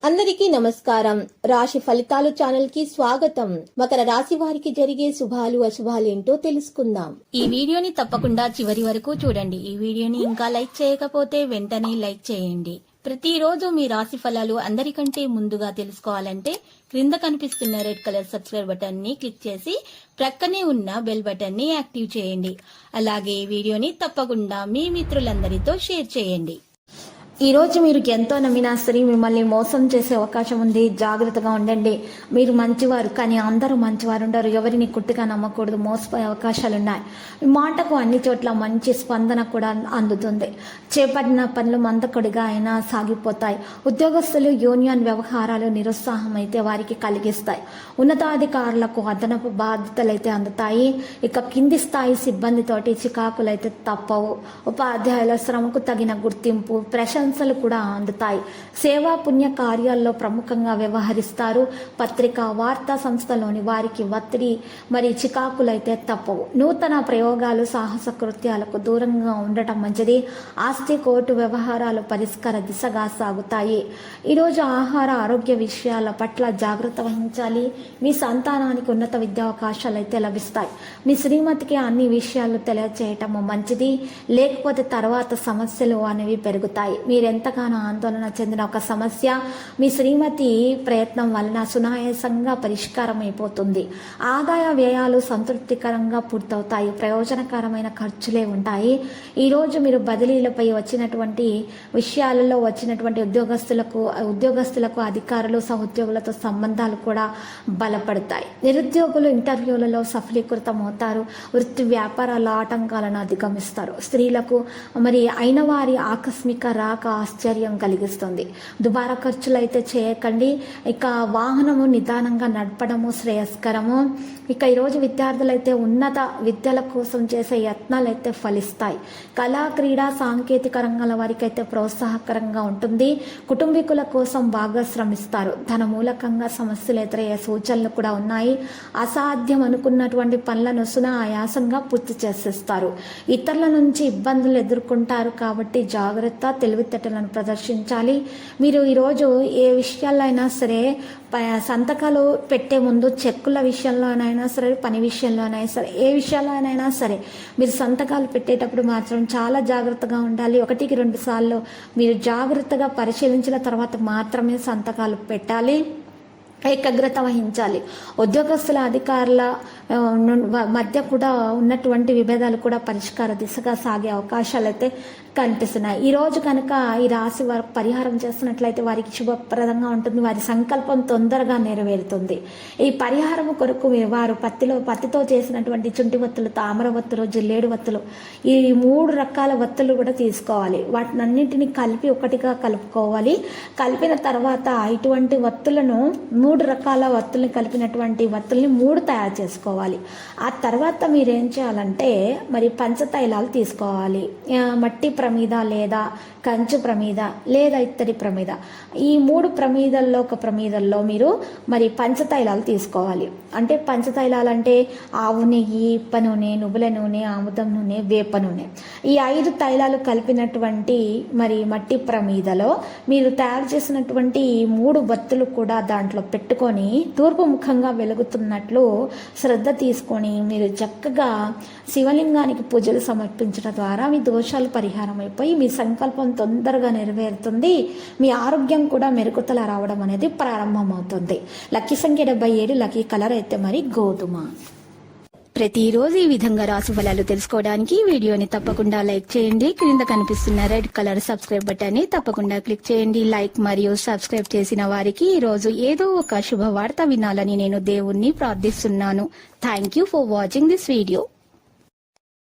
అందరికీ నమస్కారం. రాశి ఫలితాలు ఛానల్ కి స్వాగతం. మకర రాశి వారికి జరిగే శుభాలు అశుభాలు ఏంటో తెలుసుకుందాం. ఈ వీడియోని తప్పకుండా చివరి వరకు చూడండి. ఈ వీడియోని ఇంకా లైక్ చేయకపోతే వెంటనే లైక్ చేయండి. ప్రతిరోజు మీ రాశి ఫలాలు అందరికంటే ముందుగా తెలుసుకోవాలంటే క్రింద కనిపిస్తున్న రెడ్ కలర్ సబ్స్క్రైబ్ బటన్ ని క్లిక్ చేసి ప్రక్కనే ఉన్న బెల్ బటన్ ని యాక్టివ్ చేయండి. అలాగే ఈ వీడియోని తప్పకుండా మీ మిత్రులందరితో షేర్ చేయండి. ఈ రోజు మీరు ఎంతో నమ్మినా సరే మిమ్మల్ని మోసం చేసే అవకాశం ఉంది. జాగ్రత్తగా ఉండండి. మీరు మంచివారు, కానీ అందరూ మంచివారు ఉండరు. ఎవరిని కుట్టిగా నమ్మకూడదు. మోసపోయే అవకాశాలున్నాయి. మీ మాటకు అన్ని చోట్ల మంచి స్పందన కూడా అందుతుంది. చేపట్టిన పనులు మందకొడిగా అయినా సాగిపోతాయి. ఉద్యోగస్తులు యూనియన్ వ్యవహారాలు నిరుత్సాహం అయితే వారికి కలిగిస్తాయి. ఉన్నతాధికారులకు అదనపు బాధ్యతలు అయితే అందుతాయి. ఇక కింది స్థాయి సిబ్బందితోటి చికాకులైతే తప్పవు. ఉపాధ్యాయుల శ్రమకు తగిన గుర్తింపు, ప్రశంసలు కూడా అందుతాయి. సేవా పుణ్య కార్యాల్లో ప్రముఖంగా వ్యవహరిస్తారు. పత్రికా వార్తా సంస్థలోని వారికి ఒత్తిడి మరి చికాకులైతే తప్పవు. నూతన ప్రయోగాలు, సాహస కృత్యాలకు దూరంగా ఉండటం మంచిది. ఆస్తి కోర్టు వ్యవహారాలు పరిష్కార దిశగా సాగుతాయి. ఈరోజు ఆహార ఆరోగ్య విషయాల పట్ల జాగ్రత్త వహించాలి. మీ సంతానానికి ఉన్నత విద్యావకాశాలు అయితే లభిస్తాయి. మీ శ్రీమతికి అన్ని విషయాలు తెలియచేయటం మంచిది. లేకపోతే తర్వాత సమస్యలు అనేవి పెరుగుతాయి. మీరెంతగానో ఆందోళన చెందిన ఒక సమస్య మీ శ్రీమతి ప్రయత్నం వలన సునాయాసంగా పరిష్కారం అయిపోతుంది. ఆదాయ వ్యయాలు సంతృప్తికరంగా పూర్తవుతాయి. ప్రయోజనకరమైన ఖర్చులే ఉంటాయి. ఈరోజు మీరు బదిలీలపై వచ్చినటువంటి విషయాలలో వచ్చినటువంటి ఉద్యోగస్తులకు అధికారులు, సహోద్యోగులతో సంబంధాలు కూడా బలపడతాయి. నిరుద్యోగులు ఇంటర్వ్యూలలో సఫలీకృతం అవుతారు. వృత్తి వ్యాపారాల ఆటంకాలను అధిగమిస్తారు. స్త్రీలకు మరి అయిన వారి ఆకస్మిక రాక ఆశ్చర్యం కలిగిస్తుంది. దుబారా ఖర్చులు అయితే చేయకండి. ఇక వాహనము నిదానంగా నడపడము శ్రేయస్కరము. ఇక ఈరోజు విద్యార్థులైతే ఉన్నత విద్యల కోసం చేసే యత్నాలు అయితే ఫలిస్తాయి. కళా, క్రీడా, సాంకేతిక రంగాల వారికి అయితే ప్రోత్సాహకరంగా ఉంటుంది. కుటుంబీకుల కోసం బాగా శ్రమిస్తారు. ధన మూలకంగా సమస్యలు ఎదురయ్యే సూచనలు కూడా ఉన్నాయి. అసాధ్యం అనుకున్నటువంటి పనులను సునాయాసంగా పూర్తి చేసేస్తారు. ఇతరుల నుంచి ఇబ్బందులు ఎదుర్కొంటారు కాబట్టి జాగ్రత్త, తెలివితేటలను ప్రదర్శించాలి. మీరు ఈరోజు ఏ విషయాల్లో అయినా సరే సంతకాలు పెట్టే ముందు చెక్కుల విషయంలోనైనా సరే, పని విషయంలోనైనా సరే, ఏ విషయాల్లోనైనా సరే మీరు సంతకాలు పెట్టేటప్పుడు మాత్రం చాలా జాగ్రత్తగా ఉండాలి. 1-2 సార్లు మీరు జాగ్రత్తగా పరిశీలించిన తర్వాత మాత్రమే సంతకాలు పెట్టాలి. ఏకాగ్రత వహించాలి. ఉద్యోగస్తుల, అధికారుల మధ్య కూడా ఉన్నటువంటి విభేదాలు కూడా పరిష్కార దిశగా సాగే అవకాశాలు అయితే కనిపిస్తున్నాయి. ఈరోజు కనుక ఈ రాశి వారు పరిహారం చేస్తున్నట్లయితే వారికి శుభప్రదంగా ఉంటుంది. వారి సంకల్పం తొందరగా నెరవేరుతుంది. ఈ పరిహారం కొరకు వారు పత్తితో చేసినటువంటి చుంటి వత్తులు, తామర వత్తులు, జిల్లేడు వత్తులు, ఈ 3 రకాల వత్తులు కూడా తీసుకోవాలి. వాటినన్నింటినీ కలిపి ఒకటిగా కలుపుకోవాలి. కలిపిన తర్వాత ఇటువంటి వత్తులను 3 రకాల వత్తుల్ని కలిపినటువంటి వత్తుల్ని 3 తయారు చేసుకోవాలి. ఆ తర్వాత మీరేం చేయాలంటే మరి పంచతైలాలు తీసుకోవాలి. మట్టి ప్రమిద లేదా కంచు ప్రమిద లేదా ఇత్తడి ప్రమిద, ఈ 3 ప్రమిదల్లో ఒక ప్రమిదల్లో మీరు మరి పంచతైలాలు తీసుకోవాలి. అంటే పంచతైలాలు అంటే ఆవు నెయ్యి, ఇప్ప నూనె, నువ్వుల నూనె, ఆముదం నూనె, వేప నూనె, ఈ 5 తైలాలు కలిపినటువంటి మరి మట్టి ప్రమిదలో మీరు తయారు చేసినటువంటి 3 వత్తులు కూడా దాంట్లో పెట్టుకొని తూర్పు ముఖంగా వెలుగుతున్నట్లు శ్రద్ధ తీసుకొని మీరు చక్కగా శివలింగానికి పూజలు సమర్పించడం ద్వారా మీ దోషాలు పరిహారం అయిపోయి మీ సంకల్పం తొందరగా నెరవేరుతుంది. మీ ఆరోగ్యం కూడా మెరుగుదల రావడం అనేది ప్రారంభమవుతుంది. లక్కీ సంఖ్య 77, లక్కీ కలర్ అయితే మరి గోధుమ. ప్రతిరోజు ఈ విధంగా రాశి ఫలాలు తెలుసుకోవడానికి వీడియోని తప్పకుండా లైక్ చేయండి. క్రింద కనిపిస్తున్న రెడ్ కలర్ సబ్స్క్రైబ్ బటన్ ని తప్పకుండా క్లిక్ చేయండి. లైక్ మరియు సబ్స్క్రైబ్ చేసిన వారికి ఈ రోజు ఏదో ఒక శుభవార్త వినాలని నేను దేవుణ్ణి ప్రార్థిస్తున్నాను. Thank you for watching this video.